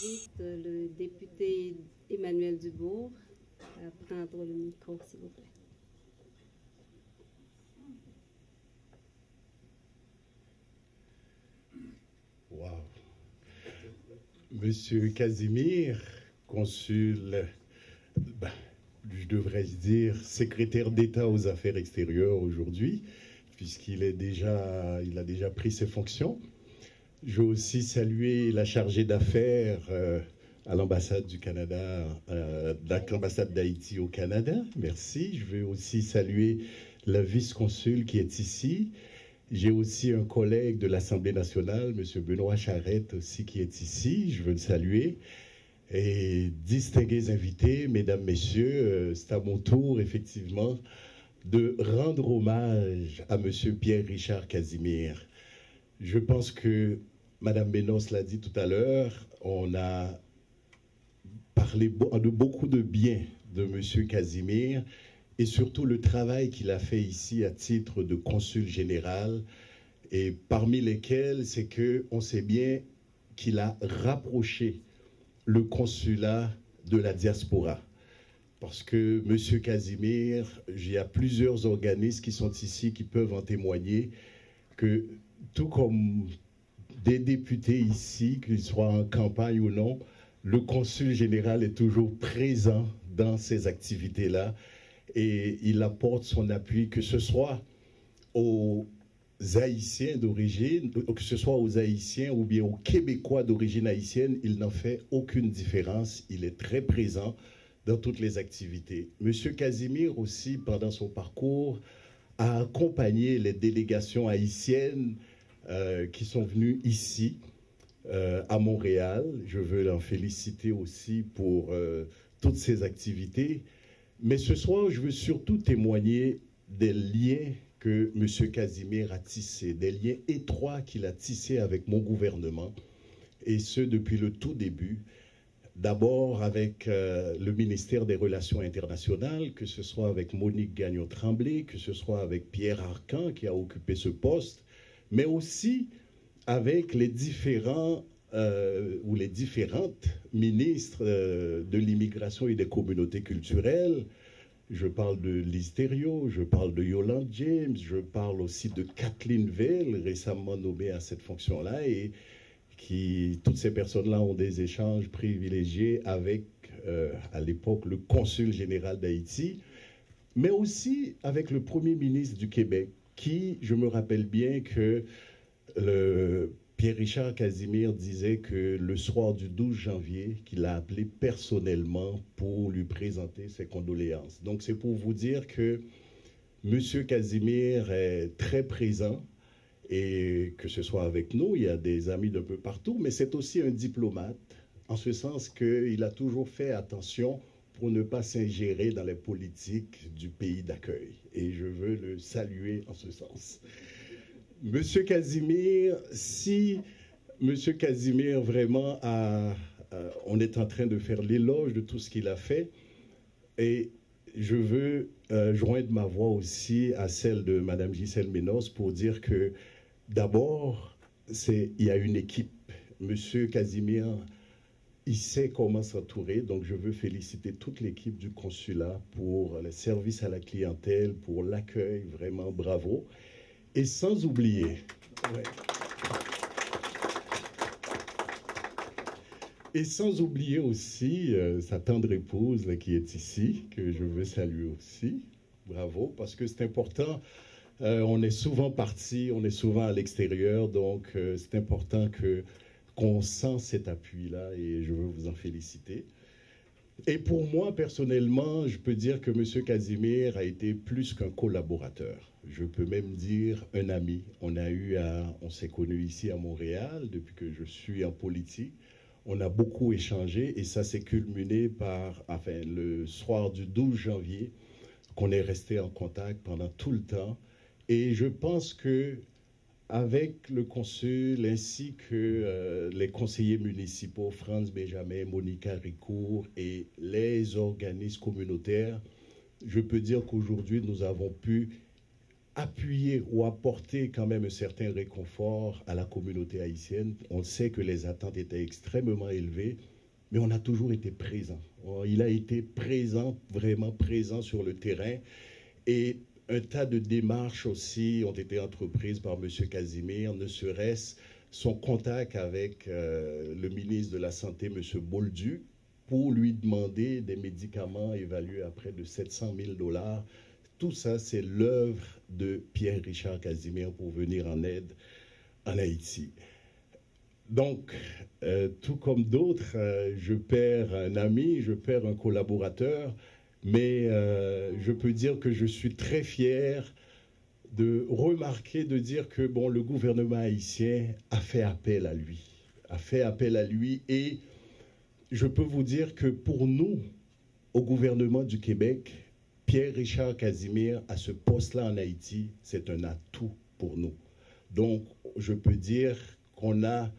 J'invite le député Emmanuel Dubourg à prendre le micro, s'il vous plaît. Wow. Monsieur Casimir, consul, je devrais dire secrétaire d'État aux Affaires extérieures aujourd'hui, puisqu'il a déjà pris ses fonctions. Je veux aussi saluer la chargée d'affaires à l'ambassade du Canada, l'ambassade d'Haïti au Canada. Merci. Je veux aussi saluer la vice-consul qui est ici. J'ai aussi un collègue de l'Assemblée nationale, M. Benoît Charette, aussi qui est ici. Je veux le saluer. Et distingués invités, mesdames, messieurs, c'est à mon tour, effectivement, de rendre hommage à M. Pierre-Richard Casimir. Je pense que Mme Benos l'a dit tout à l'heure, on a parlé de beaucoup de bien de M. Casimir, et surtout le travail qu'il a fait ici à titre de consul général, et parmi lesquels, c'est qu'on sait bien qu'il a rapproché le consulat de la diaspora. Parce que M. Casimir, il y a plusieurs organismes qui sont ici qui peuvent en témoigner, que tout comme des députés ici, qu'ils soient en campagne ou non, le consul général est toujours présent dans ces activités-là, et il apporte son appui, que ce soit aux Haïtiens d'origine, que ce soit aux Haïtiens ou bien aux Québécois d'origine haïtienne, il n'en fait aucune différence. Il est très présent dans toutes les activités. Monsieur Casimir aussi, pendant son parcours, a accompagné les délégations haïtiennes qui sont venues ici, à Montréal. Je veux l'en féliciter aussi pour toutes ces activités. Mais ce soir, je veux surtout témoigner des liens que M. Casimir a tissés, des liens étroits qu'il a tissés avec mon gouvernement, et ce depuis le tout début. D'abord avec le ministère des Relations internationales, que ce soit avec Monique Gagnon-Tremblay, que ce soit avec Pierre Arcan qui a occupé ce poste, mais aussi avec les différents ou les différentes ministres de l'immigration et des communautés culturelles. Je parle de Lise Thériault, je parle de Yolande James, je parle aussi de Kathleen Veil, récemment nommée à cette fonction-là, et toutes ces personnes-là ont des échanges privilégiés avec, à l'époque, le consul général d'Haïti, mais aussi avec le premier ministre du Québec, qui, je me rappelle bien que Pierre-Richard Casimir disait que le soir du 12 janvier, qu'il a appelé personnellement pour lui présenter ses condoléances. Donc c'est pour vous dire que M. Casimir est très présent, et que ce soit avec nous, il y a des amis d'un peu partout, mais c'est aussi un diplomate, en ce sens qu'il a toujours fait attention pour ne pas s'ingérer dans les politiques du pays d'accueil. Et je veux le saluer en ce sens. Monsieur Casimir, si Monsieur Casimir vraiment on est en train de faire l'éloge de tout ce qu'il a fait, et je veux joindre ma voix aussi à celle de Mme Gisèle Ménos pour dire que d'abord, il y a une équipe. Monsieur Casimir, il sait comment s'entourer, donc je veux féliciter toute l'équipe du consulat pour le service à la clientèle, pour l'accueil, vraiment bravo. Et sans oublier, et sans oublier aussi sa tendre épouse là, qui est ici, que je veux saluer aussi. Bravo, parce que c'est important. On est souvent parti, on est souvent à l'extérieur, donc c'est important qu'on sent cet appui-là, et je veux vous en féliciter. Et pour moi, personnellement, je peux dire que M. Casimir a été plus qu'un collaborateur. Je peux même dire un ami. On s'est connus ici à Montréal depuis que je suis en politique. On a beaucoup échangé, et ça s'est culminé par, le soir du 12 janvier, qu'on est resté en contact pendant tout le temps. Et je pense que avec le consul ainsi que les conseillers municipaux, Franz Benjamin, Monica Ricourt et les organismes communautaires, je peux dire qu'aujourd'hui, nous avons pu appuyer ou apporter quand même un certain réconfort à la communauté haïtienne. On sait que les attentes étaient extrêmement élevées, mais on a toujours été présent. Il a été présent, vraiment présent sur le terrain. Et un tas de démarches aussi ont été entreprises par M. Casimir, ne serait-ce son contact avec le ministre de la Santé, M. Bolduc, pour lui demander des médicaments évalués à près de 700 000 $. Tout ça, c'est l'œuvre de Pierre-Richard Casimir pour venir en aide en Haïti. Donc, tout comme d'autres, je perds un ami, je perds un collaborateur, mais je peux dire que je suis très fier de remarquer, de dire que bon, le gouvernement haïtien a fait appel à lui, et je peux vous dire que pour nous, au gouvernement du Québec, Pierre-Richard Casimir, à ce poste-là en Haïti, c'est un atout pour nous. Donc, je peux dire qu'on a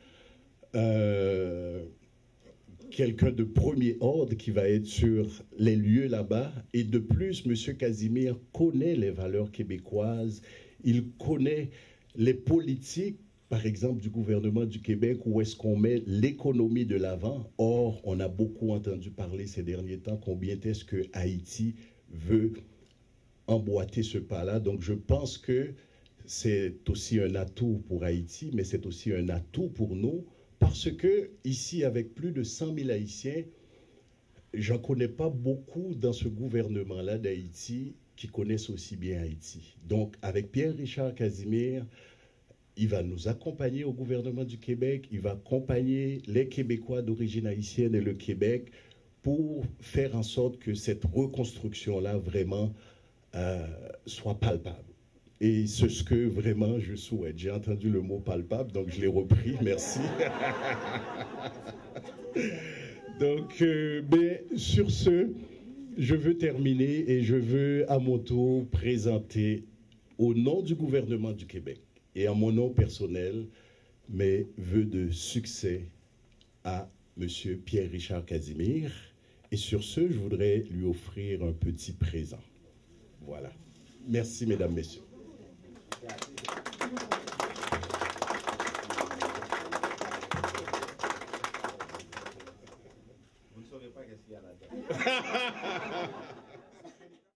quelqu'un de premier ordre qui va être sur les lieux là-bas. Et de plus, M. Casimir connaît les valeurs québécoises, il connaît les politiques, par exemple, du gouvernement du Québec, où est-ce qu'on met l'économie de l'avant. Or, on a beaucoup entendu parler ces derniers temps combien est-ce que Haïti veut emboîter ce pas-là. Donc, je pense que c'est aussi un atout pour Haïti, mais c'est aussi un atout pour nous, parce que ici, avec plus de 100 000 Haïtiens, j'en connais pas beaucoup dans ce gouvernement-là d'Haïti qui connaissent aussi bien Haïti. Donc, avec Pierre-Richard Casimir, il va nous accompagner au gouvernement du Québec, il va accompagner les Québécois d'origine haïtienne et le Québec pour faire en sorte que cette reconstruction-là vraiment soit palpable. Et c'est ce que vraiment je souhaite. J'ai entendu le mot palpable, donc je l'ai repris, merci. Donc, sur ce, je veux terminer et je veux à mon tour présenter au nom du gouvernement du Québec et à mon nom personnel mes vœux de succès à M. Pierre-Richard Casimir. Et sur ce, je voudrais lui offrir un petit présent. Voilà. Merci, mesdames, messieurs.